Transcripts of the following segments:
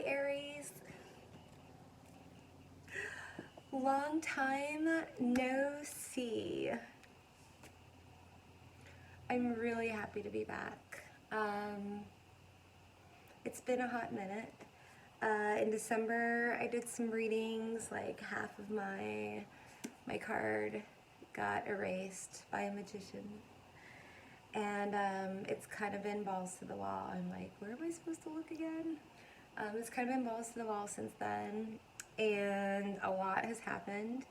Aries. Long time no see. I'm really happy to be back. It's been a hot minute. In December, I did some readings, like half of my card got erased by a magician. And it's kind of been balls to the wall. I'm like, where am I supposed to look again? It's kind of been balls to the wall since then, and a lot has happened,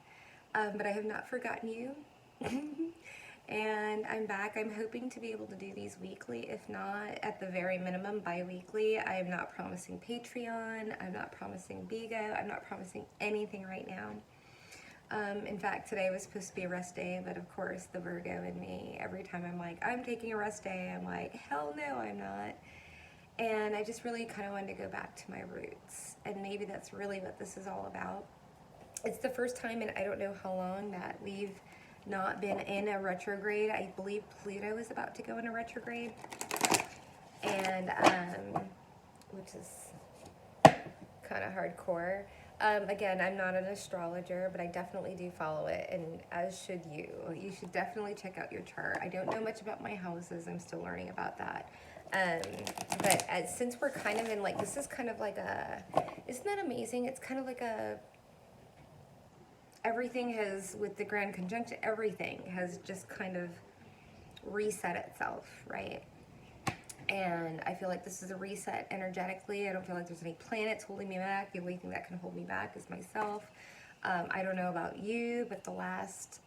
but I have not forgotten you. And I'm back. I'm hoping to be able to do these weekly, if not at the very minimum bi-weekly. I am not promising Patreon. I'm not promising Bigo. I'm not promising anything right now. In fact, today was supposed to be a rest day, but of course the Virgo in me, every time I'm like, I'm taking a rest day, I'm like, hell no, I'm not. And I just really kind of wanted to go back to my roots, and maybe that's really what this is all about. It's the first time in I don't know how long that we've not been in a retrograde. I believe Pluto is about to go in a retrograde, and which is kind of hardcore. Again, I'm not an astrologer, but I definitely do follow it, and as should you. You should definitely check out your chart. I don't know much about my houses. I'm still learning about that. But since we're kind of in, like, this is kind of like a, isn't that amazing? It's kind of like a, everything has, with the grand conjunction, everything has just kind of reset itself, right? And I feel like this is a reset energetically. I don't feel like there's any planets holding me back. The only thing that can hold me back is myself. I don't know about you, but since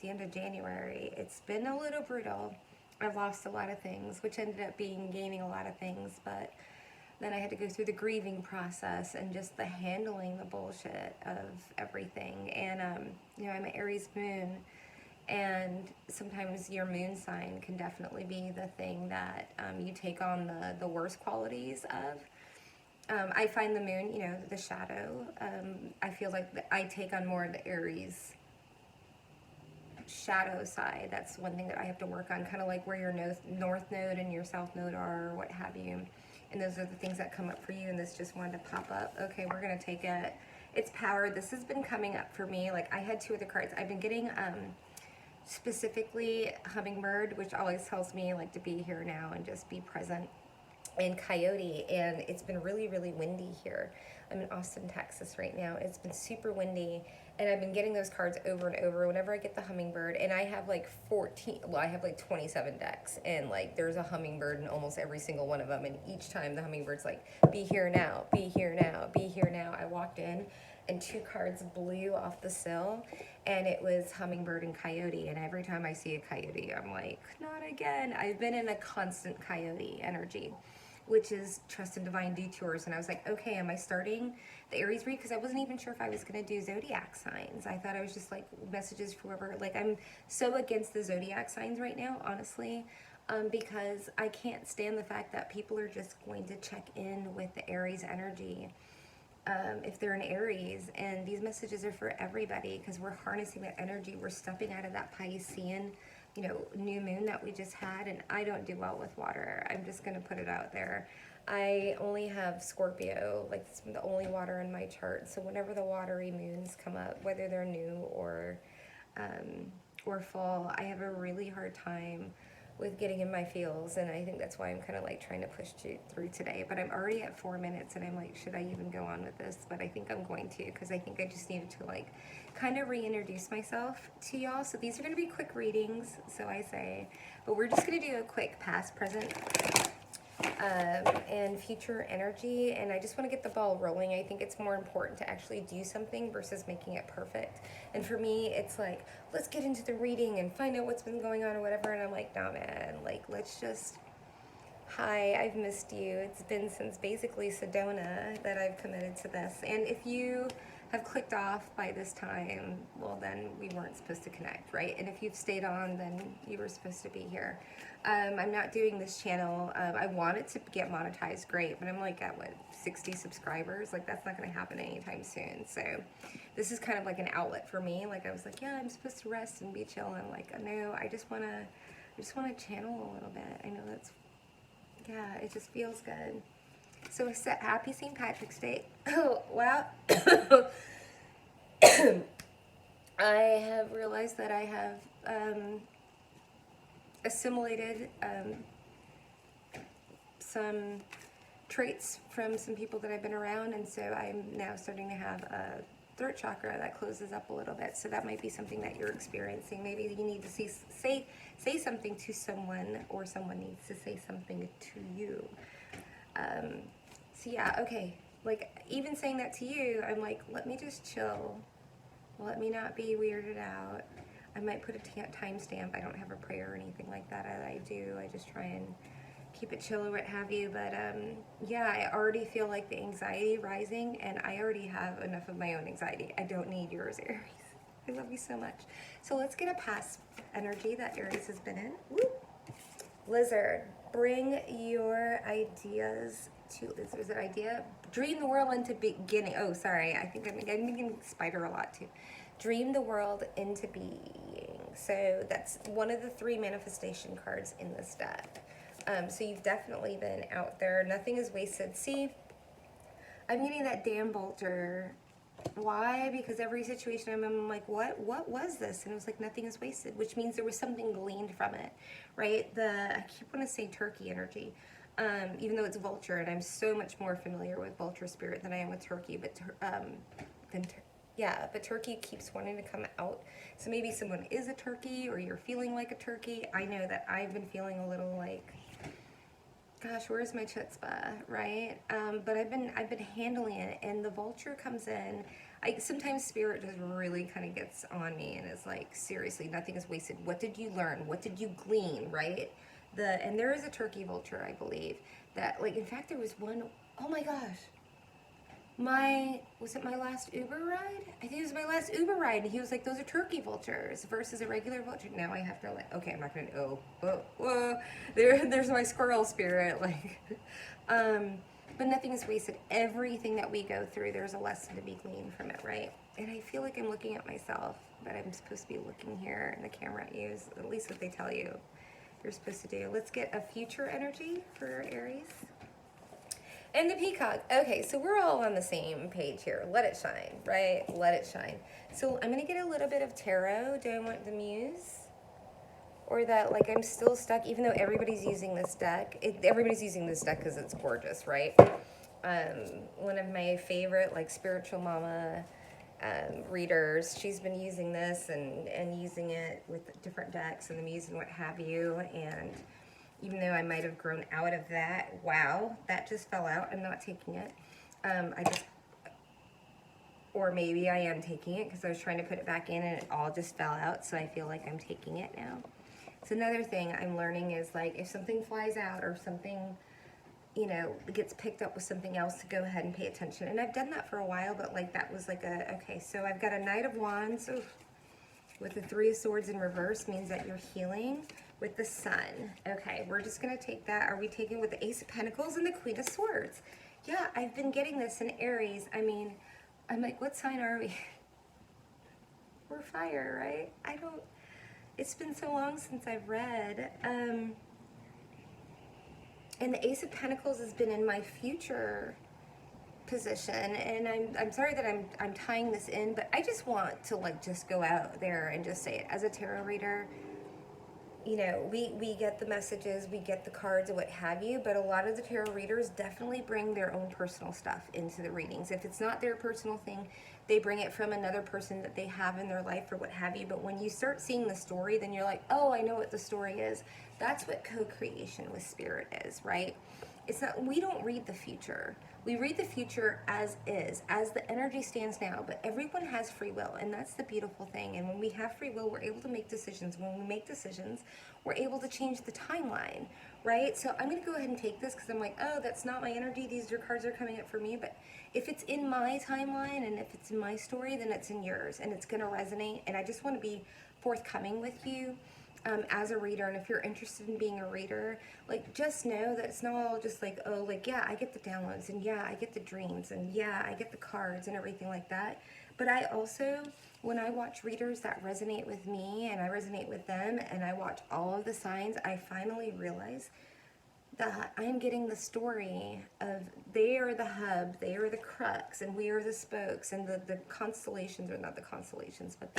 the end of January, it's been a little brutal. I've lost a lot of things, which ended up gaining a lot of things, but then I had to go through the grieving process and just the handling the bullshit of everything. And, I'm an Aries moon, and sometimes your moon sign can definitely be the thing that you take on the worst qualities of. I find the moon, the shadow. I feel like I take on more of the Aries shadow side. That's one thing that I have to work on, kind of like where your north node and your south node are, or what have you. And those are the things that come up for you, and this just wanted to pop up. Okay, we're going to take it. It's power. This has been coming up for me. Like, I had two other cards. I've been getting specifically hummingbird, which always tells me like to be here now and just be present, and coyote. And it's been really, really windy here. I'm in Austin, Texas right now. It's been super windy, and I've been getting those cards over and over whenever I get the hummingbird. And I have like 27 decks, and like there's a hummingbird in almost every single one of them, and each time the hummingbird's like, be here now, be here now, be here now. I walked in and two cards blew off the sill, and it was hummingbird and coyote. And every time I see a coyote, I'm like, not again. I've been in a constant coyote energy, which is trust and divine detours. And I was like, okay, am I starting the Aries read? Because I wasn't even sure if I was going to do zodiac signs. I thought I was just like messages for whoever. Like, I'm so against the zodiac signs right now, honestly, because I can't stand the fact that people are just going to check in with the Aries energy. If they're an Aries, and these messages are for everybody, because we're harnessing that energy. We're stepping out of that Piscean, new moon that we just had, and I don't do well with water. I'm just going to put it out there. I only have Scorpio, like it's the only water in my chart. So whenever the watery moons come up, whether they're new or full, I have a really hard time with getting in my feels, and I think that's why I'm kind of like trying to push through today. But I'm already at 4 minutes, and I'm like, should I even go on with this? But I think I'm going to, because I think I just needed to like kind of reintroduce myself to y'all. So these are going to be quick readings, so I say, but we're just going to do a quick past, present, and future energy. And I just want to get the ball rolling. I think it's more important to actually do something versus making it perfect. And for me, it's like, let's get into the reading and find out what's been going on or whatever. And I'm like, nah, man, like, let's just, hi, I've missed you. It's been since basically Sedona that I've committed to this. And if you have clicked off by this time, well, then we weren't supposed to connect, right? And if you've stayed on, then you were supposed to be here. I'm not doing this channel. I want it to get monetized, great, but I'm like at, 60 subscribers? Like, that's not going to happen anytime soon. So this is kind of like an outlet for me. Like, I was like, yeah, I'm supposed to rest and be chill. And I'm like, no, I just want to channel a little bit. I know that's, yeah, it just feels good. So happy St. Patrick's Day. Oh, wow. I have realized that I have assimilated some traits from some people that I've been around, and so I'm now starting to have a throat chakra that closes up a little bit. So that might be something that you're experiencing. Maybe you need to say something to someone, or someone needs to say something to you. So yeah, okay. Like, even saying that to you, I'm like, let me just chill. Let me not be weirded out. I might put a timestamp. I don't have a prayer or anything like that. I do. I just try and keep it chill or what have you. But yeah, I already feel like the anxiety rising, and I already have enough of my own anxiety. I don't need yours, Aries. I love you so much. So let's get a past energy that Aries has been in. Woo. Lizard, bring your ideas to, is it idea? Dream the world into beginning. Oh, sorry. I think I'm thinking spider a lot too. Dream the world into being. So that's one of the 3 manifestation cards in this deck. So you've definitely been out there. Nothing is wasted. See, I'm getting that damn vulture. Why? Because every situation I'm like, what was this? And it was like, nothing is wasted, which means there was something gleaned from it, right? I keep wanting to say turkey energy, even though it's vulture, and I'm so much more familiar with vulture spirit than I am with turkey, but yeah, but turkey keeps wanting to come out. So maybe someone is a turkey, or you're feeling like a turkey. I know that I've been feeling a little like, gosh, where's my chutzpah, right? But I've been handling it, and the vulture comes in. Sometimes spirit just really kind of gets on me, and is like, seriously, nothing is wasted. What did you learn? What did you glean, right? And there is a turkey vulture, I believe, that, like, in fact, there was one, oh my gosh. Was it my last Uber ride? I think it was my last Uber ride, and he was like, those are turkey vultures versus a regular vulture. Now I have to, like, okay, I'm not gonna, there's my squirrel spirit, like, but nothing is wasted. Everything that we go through, there's a lesson to be gleaned from it, right? And I feel like I'm looking at myself, but I'm supposed to be looking here in the camera at you, is at least what they tell you you're supposed to do. Let's get a future energy for Aries. And the peacock. Okay, so we're all on the same page here. Let it shine, right? Let it shine. So I'm going to get a little bit of tarot. Do I want the muse? Or that, like, I'm still stuck, even though everybody's using this deck. Everybody's using this deck because it's gorgeous, right? One of my favorite, like, spiritual mama readers, she's been using this and using it with different decks and the muse and what have you. And even though I might have grown out of that, wow, that just fell out. I'm not taking it. Or maybe I am taking it because I was trying to put it back in and it all just fell out. So I feel like I'm taking it now. So another thing I'm learning is, like, if something flies out or something, you know, gets picked up with something else, to go ahead and pay attention. And I've done that for a while, but, like, that was like okay, so I've got a Knight of Wands. Oof. With the 3 of Swords in reverse means that you're healing with the Sun. Okay, we're just going to take that. Are we taking with the Ace of Pentacles and the Queen of Swords? Yeah, I've been getting this in Aries. I mean, I'm like, what sign are we? We're fire, right? It's been so long since I've read. And the Ace of Pentacles has been in my future position, and I'm sorry that I'm tying this in, but I just want to, like, just go out there and just say it. As a tarot reader, you know, we get the messages, we get the cards and what have you, but a lot of the tarot readers definitely bring their own personal stuff into the readings. If it's not their personal thing, they bring it from another person that they have in their life or what have you. But when you start seeing the story, then you're like, oh, I know what the story is. That's what co-creation with spirit is, right? It's not, we don't read the future. We read the future as is, as the energy stands now, but everyone has free will, and that's the beautiful thing. And when we have free will, we're able to make decisions. When we make decisions, we're able to change the timeline, right? So I'm going to go ahead and take this because I'm like, oh, that's not my energy. These cards are coming up for me. But if it's in my timeline and if it's in my story, then it's in yours, and it's going to resonate. And I just want to be forthcoming with you. As a reader, and if you're interested in being a reader, like, just know that it's not all just like, oh, like, yeah, I get the downloads, and yeah, I get the dreams, and yeah, I get the cards and everything like that. But I also, when I watch readers that resonate with me and I resonate with them, and I watch all of the signs, I finally realize that I am getting the story of they are the hub, they are the crux, and we are the spokes, and the constellations, or not the constellations, but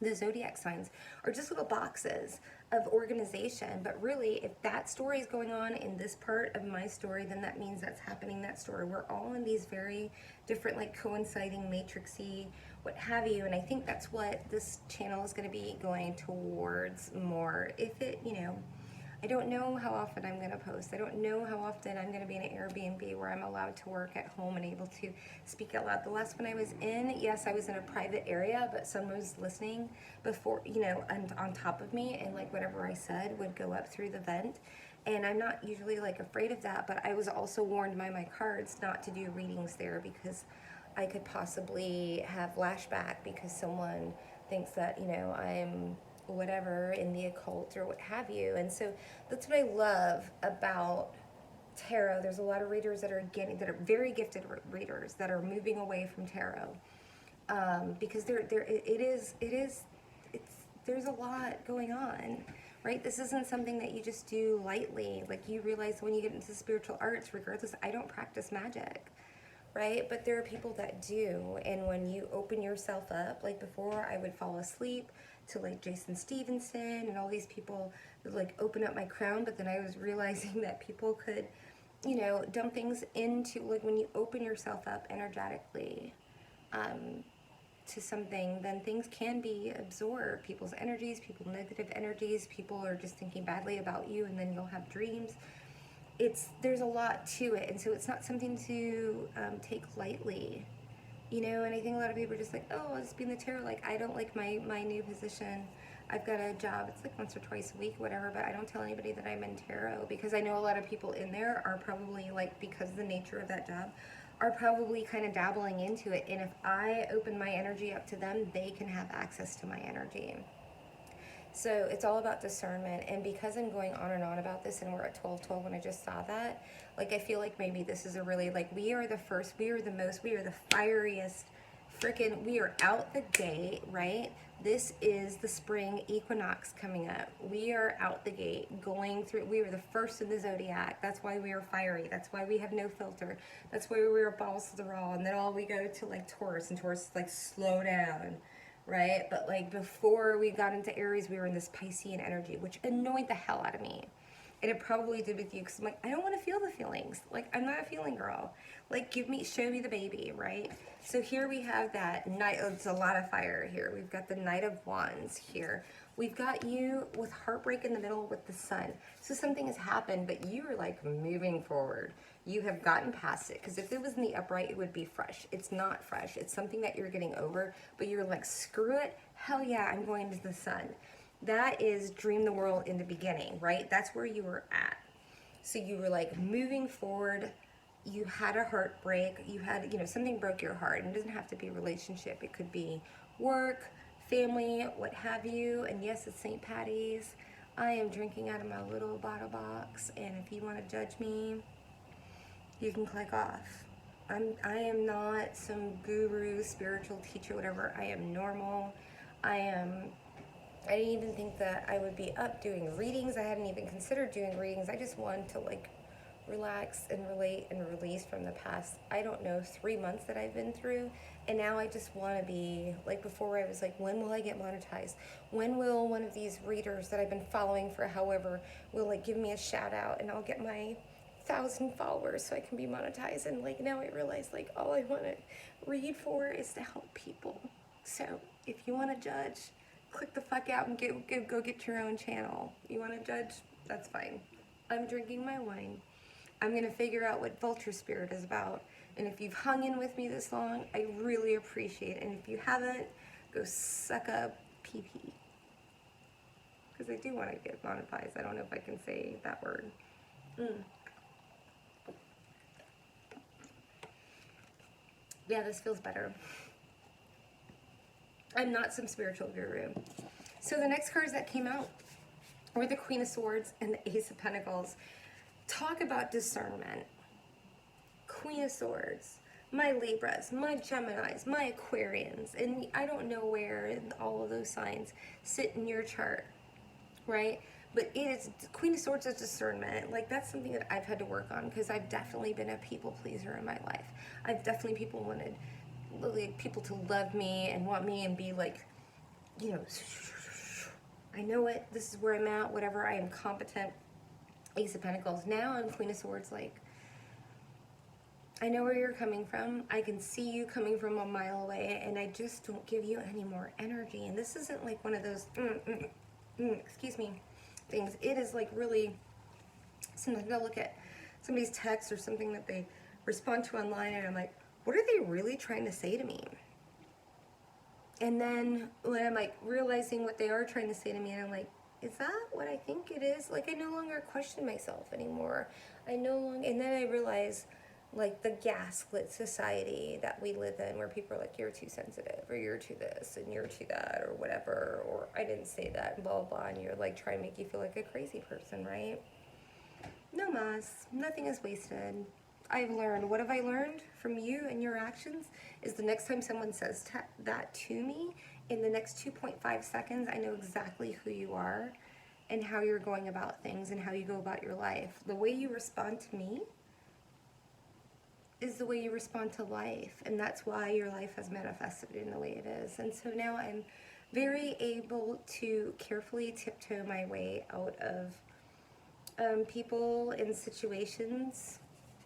the zodiac signs are just little boxes of organization. But really, if that story is going on in this part of my story, then that means that's happening that story. We're all in these very different, like, coinciding, matrixy, what have you. And I think that's what this channel is going to be going towards more. If it, I don't know how often I'm going to post. I don't know how often I'm going to be in an Airbnb where I'm allowed to work at home and able to speak out loud. The last one I was in, yes, I was in a private area, but someone was listening before, and on top of me, and like whatever I said would go up through the vent. And I'm not usually like afraid of that, but I was also warned by my cards not to do readings there because I could possibly have flashback because someone thinks that, I'm whatever in the occult or what have you. And so that's what I love about tarot. There's a lot of readers that are very gifted readers that are moving away from tarot, because there's a lot going on, right? This isn't something that you just do lightly. Like, you realize when you get into spiritual arts, regardless, I don't practice magic, right? But there are people that do. And when you open yourself up, like before, I would fall asleep to like Jason Stevenson and all these people that like open up my crown, but then I was realizing that people could, dump things into, like, when you open yourself up energetically to something, then things can be absorbed. People's energies, negative energies, people are just thinking badly about you, and then you'll have dreams. There's a lot to it, and so it's not something to take lightly. And I think a lot of people are just like, oh, I'll just be in the tarot. Like, I don't like my new position. I've got a job. It's like once or twice a week, whatever, but I don't tell anybody that I'm in tarot because I know a lot of people in there are probably, like, because of the nature of that job, are probably kind of dabbling into it. And if I open my energy up to them, they can have access to my energy. So it's all about discernment. And because I'm going on and on about this, and we're at 12:12 when I just saw that, like, I feel like maybe this is a really, like, we are the first, we are the most, we are the fieriest, we are out the gate, right? This is the spring equinox coming up. We are out the gate, going through, we were the first in the zodiac. That's why we are fiery. That's why we have no filter. That's why we are balls to the raw. And then all we go to, like, Taurus, and Taurus is like, slow down. Right? But like before we got into Aries, we were in this Piscean energy, which annoyed the hell out of me. And it probably did with you, because I'm like, I don't want to feel the feelings. Like, I'm not a feeling girl. Like, show me the baby, right? So here we have that Knight. It's a lot of fire here. We've got the Knight of Wands here. We've got you with heartbreak in the middle with the Sun. So something has happened, but you are like moving forward. You have gotten past it, because if it was in the upright, it would be fresh. It's not fresh. It's something that you're getting over, but you're like, screw it. Hell yeah, I'm going to the Sun. That is dream the world in the beginning, right? That's where you were at. So you were like moving forward. You had a heartbreak. You had, something broke your heart. And it doesn't have to be a relationship. It could be work, family, what have you. And yes, it's St. Patty's. I am drinking out of my little bottle box. And if you want to judge me, you can click off. I am not some guru, spiritual teacher, whatever. I am normal. I didn't even think that I would be up doing readings. I hadn't even considered doing readings. I just wanted to, like, relax and relate and release from the past, 3 months that I've been through. And now I just want to be, like, before I was like, when will I get monetized? When will one of these readers that I've been following for however will, like, give me a shout out, and I'll get my 1,000 followers so I can be monetized? And, like, now I realize, like, all I want to read for is to help people. So if you want to judge, click the fuck out and go get your own channel. You want to judge? That's fine. I'm drinking my wine. I'm going to figure out what Vulture Spirit is about. And if you've hung in with me this long, I really appreciate it. And if you haven't, go suck up pee-pee. Because I do want to get monetized. I don't know if I can say that word. Yeah, this feels better. I'm not some spiritual guru. So the next cards that came out were the Queen of Swords and the Ace of Pentacles. Talk about discernment. Queen of Swords. My Libras, my Geminis, my Aquarians, and I don't know where all of those signs sit in your chart, right? But it is, Queen of Swords is discernment. Like, that's something that I've had to work on, because I've definitely been a people pleaser in my life. I've definitely wanted like, people to love me and want me and be like, you know, I know it, this is where I'm at, whatever, I am competent. Ace of Pentacles. Now I'm Queen of Swords, like, I know where you're coming from. I can see you coming from a mile away, and I just don't give you any more energy. And this isn't like one of those, excuse me, things. It is like really, sometimes I'll look at somebody's text or something that they respond to online, and I'm like, what are they really trying to say to me? And then when I'm like realizing what they are trying to say to me, and I'm like, is that what I think it is? Like, I no longer question myself anymore. And then I realize, like, the gaslit society that we live in, where people are like, you're too sensitive, or you're too this, and you're too that, or whatever, or I didn't say that, and blah, blah, blah, and you're like trying to make you feel like a crazy person, right? No mas, nothing is wasted. I've learned, what have I learned from you and your actions, is the next time someone says that to me, in the next 2.5 seconds, I know exactly who you are and how you're going about things and how you go about your life. The way you respond to me is the way you respond to life, and that's why your life has manifested in the way it is. And so now I'm very able to carefully tiptoe my way out of people and situations.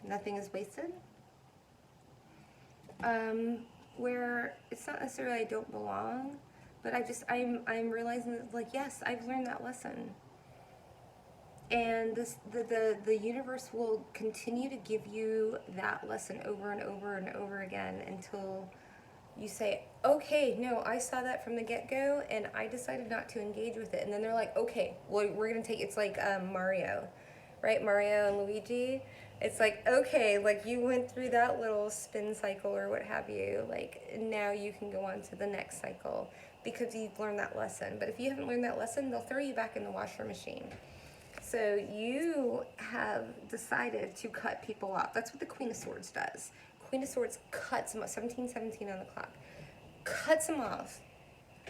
Nothing is wasted. Where it's not necessarily I don't belong, but I'm realizing that, like, yes, I've learned that lesson. And the universe will continue to give you that lesson over and over and over again until you say, okay, no, I saw that from the get-go and I decided not to engage with it. And then they're like, okay, well, we're going to take, it's like Mario, right? Mario and Luigi. It's like, okay, like, you went through that little spin cycle or what have you, like, now you can go on to the next cycle because you've learned that lesson. But if you haven't learned that lesson, they'll throw you back in the washer machine. So you have decided to cut people off. That's what the Queen of Swords does. Queen of Swords cuts them off, 1717 on the clock, cuts them off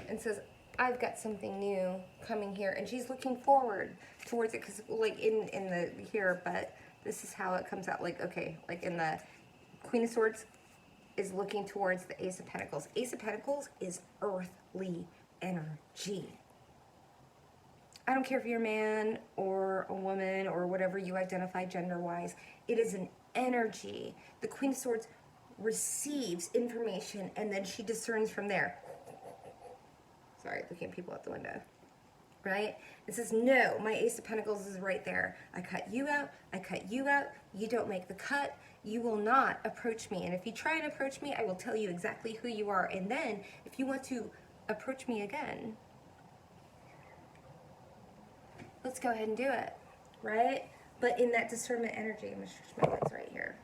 and says, I've got something new coming here. And she's looking forward towards it, because, like, in the here, but this is how it comes out. Like, okay, like in the Queen of Swords is looking towards the Ace of Pentacles. Ace of Pentacles is earthly energy. I don't care if you're a man or a woman or whatever you identify gender-wise. It is an energy. The Queen of Swords receives information and then she discerns from there. Sorry, looking at people out the window. Right? It says, no, my Ace of Pentacles is right there. I cut you out. I cut you out. You don't make the cut. You will not approach me. And if you try and approach me, I will tell you exactly who you are. And then if you want to approach me again, let's go ahead and do it, right? But in that discernment energy, I'm going to stretch my legs right here.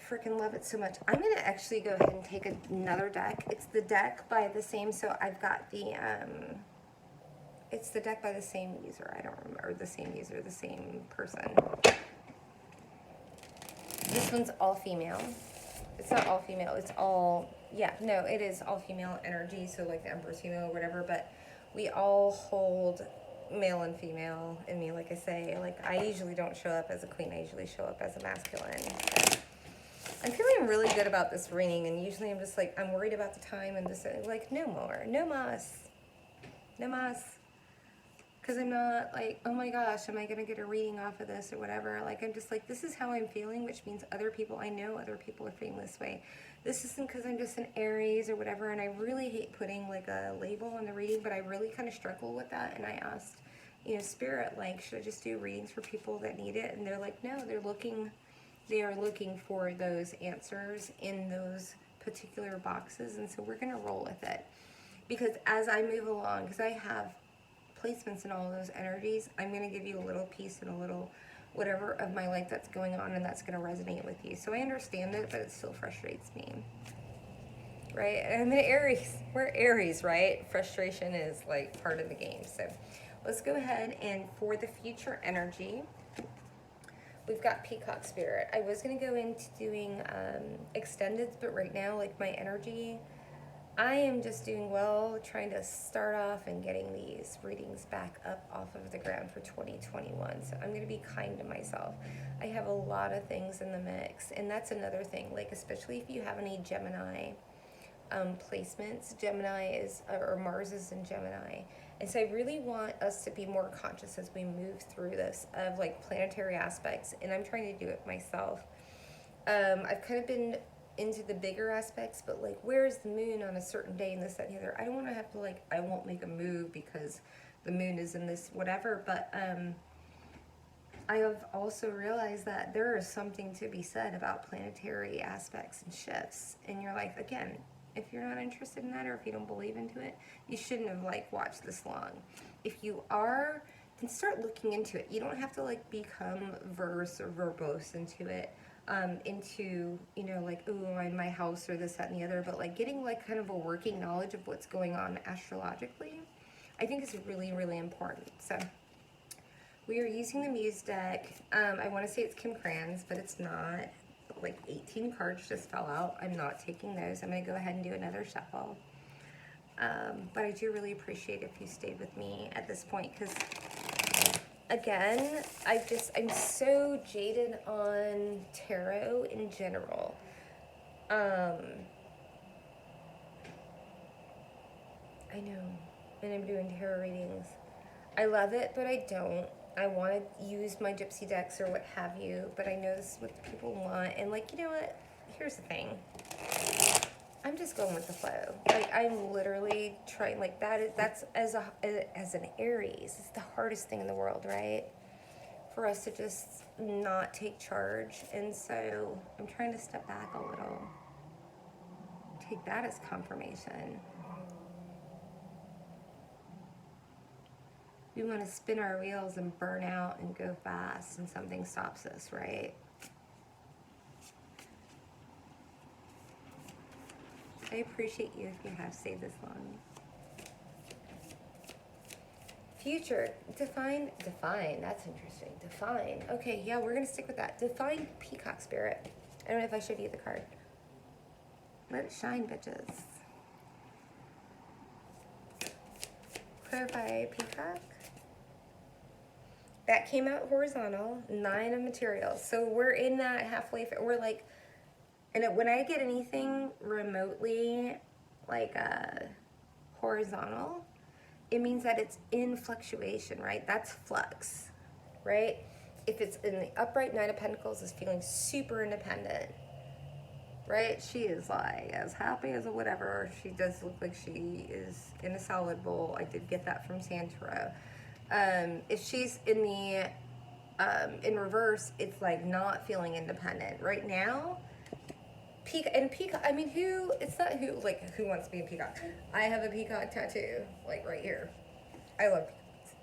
Freaking love it so much. I'm going to actually go ahead and take another deck. It's the deck by the same, so I've got the, it's the deck by the same user. I don't remember the same user, the same person. This one's all female. It's not all female, it's all, yeah, no, it is all female energy, so like the Empress female or whatever, but we all hold male and female in me, like I say. Like, I usually don't show up as a queen, I usually show up as a masculine. So I'm feeling really good about this reading, and usually I'm just like, I'm worried about the time and just like, no more, no mas, no mas. Because I'm not like, oh my gosh, am I going to get a reading off of this or whatever. Like, I'm just like, this is how I'm feeling, which means other people, I know other people are feeling this way. This isn't because I'm just an Aries or whatever, and I really hate putting like a label on the reading, but I really kind of struggle with that. And I asked, you know, Spirit, like, should I just do readings for people that need it? And they're like, no, they are looking for those answers in those particular boxes. And so we're going to roll with it. Because as I move along, because I have placements in all of those energies, I'm going to give you a little piece and a little whatever of my life that's going on, and that's going to resonate with you. So I understand it, but it still frustrates me. Right? And I'm an Aries. We're Aries, right? Frustration is like part of the game. So let's go ahead, and for the future energy, we've got Peacock Spirit. I was going to go into doing extendeds, but right now, like, my energy, I am just doing well, trying to start off and getting these readings back up off of the ground for 2021. So I'm going to be kind to myself. I have a lot of things in the mix, and that's another thing, like especially if you have any Gemini placements. Gemini is, or Mars is in Gemini. And so I really want us to be more conscious as we move through this of like planetary aspects, and I'm trying to do it myself. I've kind of been into the bigger aspects, but like where's the moon on a certain day and this, that, and the other. I don't want to have to like, I won't make a move because the moon is in this whatever, but I have also realized that there is something to be said about planetary aspects and shifts in your life. Again, if you're not interested in that, or if you don't believe into it, you shouldn't have like watched this long. If you are, then start looking into it. You don't have to like become verse or verbose into it. Into, you know, like, ooh, I'm my house or this, that, and the other, but like getting like kind of a working knowledge of what's going on astrologically, I think is really, really important. So we are using the Muse deck. I want to say it's Kim Kranz, but it's not. Like 18 cards just fell out. I'm not taking those. I'm going to go ahead and do another shuffle. But I do really appreciate if you stayed with me at this point, because again, I'm so jaded on tarot in general. I know, and I'm doing tarot readings. I love it, but I don't. I want to use my gypsy decks or what have you, but I know this is what people want. And like, you know what? Here's the thing. I'm just going with the flow. Like, I'm literally trying, like, that's as an Aries, it's the hardest thing in the world, right? For us to just not take charge. And so I'm trying to step back a little. Take that as confirmation. We want to spin our wheels and burn out and go fast, and something stops us, right? I appreciate you if you have stayed this long. Future, define, that's interesting. Define, okay, yeah, we're going to stick with that. Define peacock spirit. I don't know if I showed you the card. Let it shine, bitches. Clarify peacock. That came out horizontal, 9 of materials. So we're in that halfway, we're like, and when I get anything remotely like horizontal, it means that it's in fluctuation, right? That's flux, right? If it's in the upright, 9 of Pentacles is feeling super independent, right? She is like as happy as a whatever. She does look like she is in a salad bowl. I did get that from Santoro. If she's in the in reverse, it's like not feeling independent right now. Peacock, I mean, it's not who wants to be a peacock? I have a peacock tattoo, like right here. I love peacocks.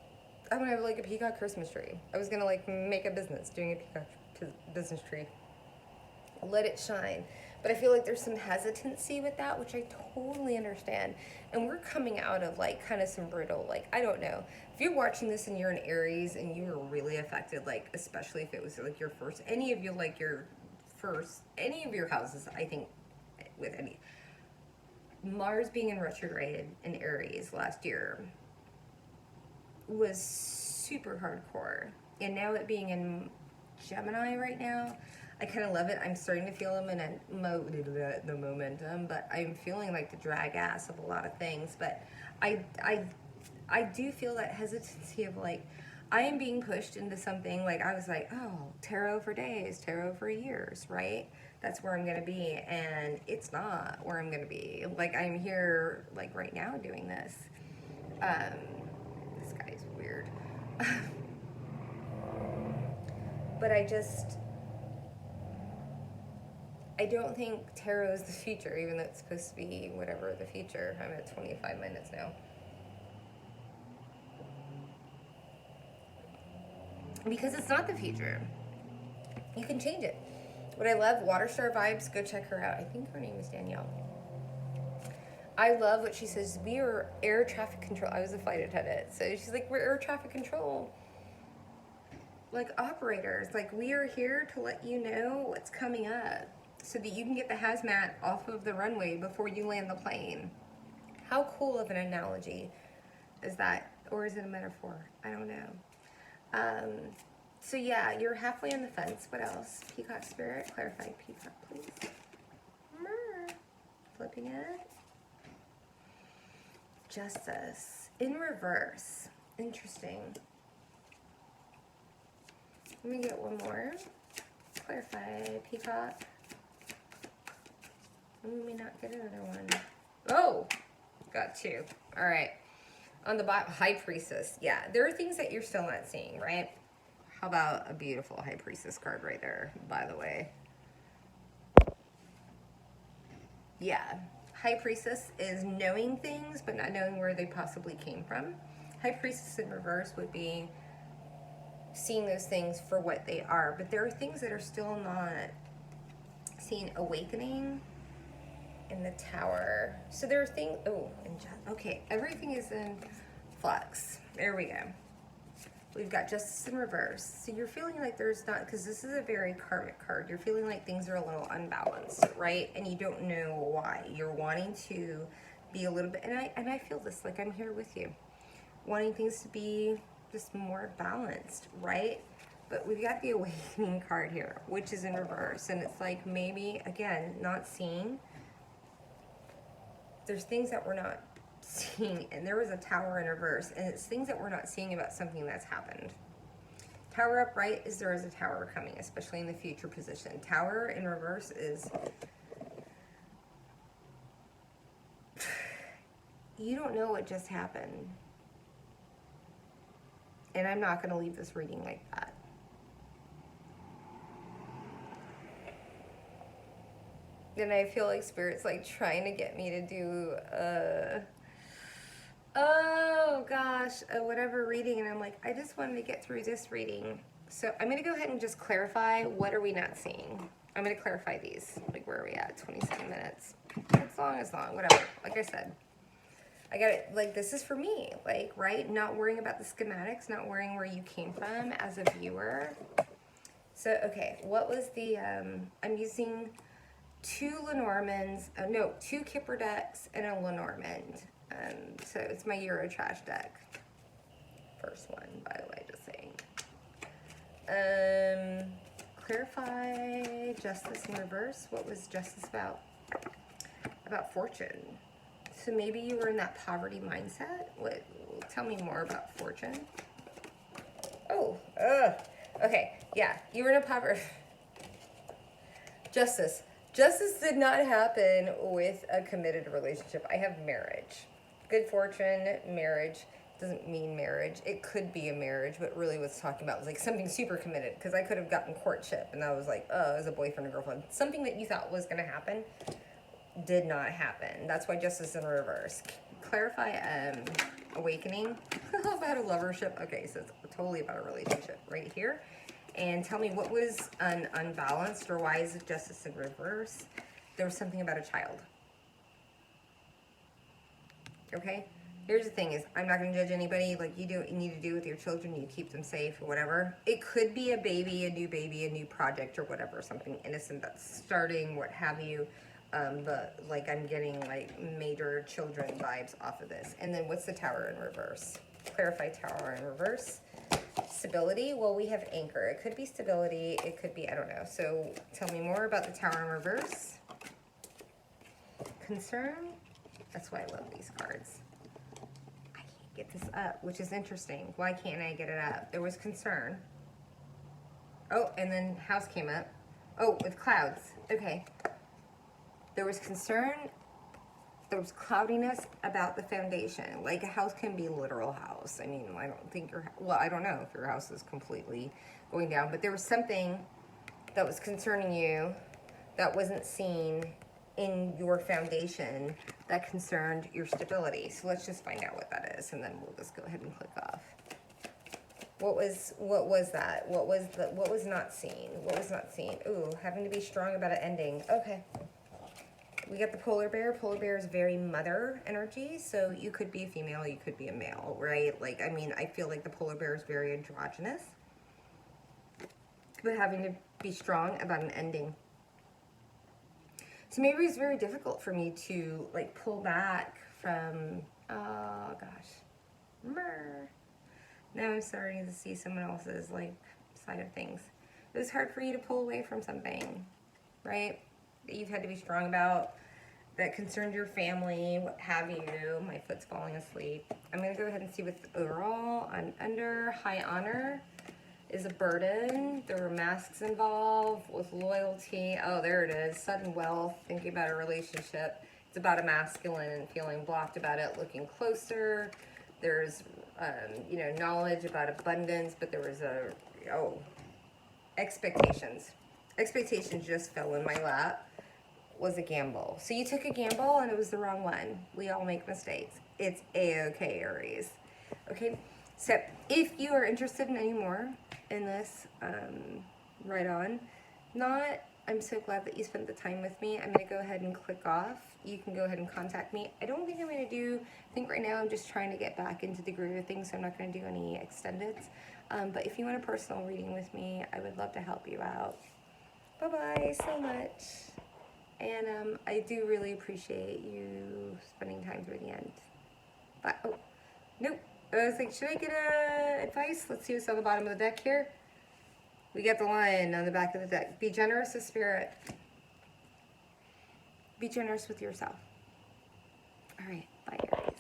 I'm gonna have like a peacock Christmas tree. I was gonna like make a business doing a peacock business tree. Let it shine. But I feel like there's some hesitancy with that, which I totally understand. And we're coming out of like kind of some brutal, like, I don't know. If you're watching this and you're an Aries and you were really affected, like, especially if it was like your first, any of you, like your first, any of your houses, I think, with any, Mars being in retrograde in Aries last year was super hardcore. And now it being in Gemini right now, I kind of love it. I'm starting to feel them in the momentum, but I'm feeling like the drag ass of a lot of things. But I do feel that hesitancy of like, I am being pushed into something. Like I was like, oh, tarot for days, tarot for years, right? That's where I'm going to be. And it's not where I'm going to be. Like I'm here like right now doing this. This guy's weird. But I don't think tarot is the future, even though it's supposed to be whatever the future. I'm at 25 minutes now. Because it's not the future. You can change it. What I love, Water Star Vibes, go check her out. I think her name is Danielle. I love what she says. We are air traffic control. I was a flight attendant. So she's like, we're air traffic control. Like operators. Like we are here to let you know what's coming up, so that you can get the hazmat off of the runway before you land the plane. How cool of an analogy is that? Or is it a metaphor? I don't know. So yeah, you're halfway on the fence. What else? Peacock spirit, clarify peacock, please. Flipping it. Justice in reverse. Interesting. Let me get one more. Clarify peacock. We may not get another one. Oh, got two. All right. On the bottom, High Priestess. Yeah, there are things that you're still not seeing, right? How about a beautiful High Priestess card right there, by the way? Yeah. High Priestess is knowing things, but not knowing where they possibly came from. High Priestess in reverse would be seeing those things for what they are, but there are things that are still not seeing. Awakening in the Tower. So there are things, okay, everything is in flux. There we go. We've got Justice in reverse. So you're feeling like there's not, because this is a very karmic card, you're feeling like things are a little unbalanced, right? And you don't know why. You're wanting to be a little bit, and I feel this, like I'm here with you. Wanting things to be just more balanced, right? But we've got the Awakening card here, which is in reverse. And it's like maybe, again, not seeing. There's things that we're not seeing, and there was a Tower in reverse, and it's things that we're not seeing about something that's happened. Tower upright is there is a Tower coming, especially in the future position. Tower in reverse is you don't know what just happened. And I'm not going to leave this reading like that. And I feel like Spirit's like trying to get me to do whatever reading, and I'm like, I just wanted to get through this reading. So I'm going to go ahead and just clarify, what are we not seeing? I'm going to clarify these. Like, where are we at? 27 minutes. It's long, whatever. Like I said, I got it. Like, this is for me, like, right? Not worrying about the schematics, not worrying where you came from as a viewer. So, okay, what was the, I'm using two Kipper decks and a Lenormand. So it's my Eurotrash deck. First one, by the way, just saying. Clarify Justice in reverse. What was Justice about? About fortune. So maybe you were in that poverty mindset. What? Tell me more about fortune. Okay, yeah, you were in a poverty. Justice. Justice did not happen with a committed relationship. I have marriage. Good fortune, marriage. Doesn't mean marriage. It could be a marriage, but really what's talking about was like something super committed, because I could have gotten courtship and I was like, oh, it was a boyfriend and girlfriend. Something that you thought was going to happen did not happen. That's why Justice in reverse. Clarify Awakening. About a lovership. Okay, so it's totally about a relationship right here. And tell me what was unbalanced, or why is it Justice in reverse? There was something about a child. Okay? Here's the thing is, I'm not going to judge anybody. Like, you do what you need to do with your children. You keep them safe or whatever. It could be a new baby, a new project or whatever. Something innocent that's starting, what have you. But, like, I'm getting, like, major children vibes off of this. And then what's the Tower in reverse? Clarify Tower in reverse. Stability. Well, we have Anchor. It could be stability. It could be, I don't know. So tell me more about the Tower in reverse. Concern. That's why I love these cards. I can't get this up, which is interesting. Why can't I get it up? There was concern. Oh, and then house came up. Oh, with clouds. Okay. There was concern. There was cloudiness about the foundation. Like, a house can be a literal house. I mean, I don't think I don't know if your house is completely going down, but there was something that was concerning you that wasn't seen in your foundation that concerned your stability. So let's just find out what that is, and then we'll just go ahead and click off. What was that? What was not seen? What was not seen? Ooh, having to be strong about an ending. Okay. We got the polar bear. Polar bear is very mother energy, so you could be a female, you could be a male, right? Like, I mean, I feel like the polar bear is very androgynous, but having to be strong about an ending. So maybe it's very difficult for me to, like, pull back from, oh gosh, now I'm starting to see someone else's like side of things. It was hard for you to pull away from something, right? That you've had to be strong about, that concerned your family, what have you. My foot's falling asleep. I'm gonna go ahead and see what's overall on under. High honor is a burden. There were masks involved with loyalty. Oh, there it is. Sudden wealth, thinking about a relationship. It's about a masculine and feeling blocked about it, looking closer. There's, you know, knowledge about abundance, but there was expectations. Expectations just fell in my lap. Was a gamble. So you took a gamble and it was the wrong one. We all make mistakes. It's a-okay, Aries. Okay, so if you are interested in any more in this, right on. Not, I'm so glad that you spent the time with me. I'm going to go ahead and click off. You can go ahead and contact me. I don't think I'm going to do, I think right now I'm just trying to get back into the groove of things, so I'm not going to do any extendeds. But if you want a personal reading with me, I would love to help you out. Bye-bye so much. And I do really appreciate you spending time through the end. But, oh, nope. I was like, should I get advice? Let's see what's on the bottom of the deck here. We got the line on the back of the deck. Be generous with spirit. Be generous with yourself. All right. Bye, Aries.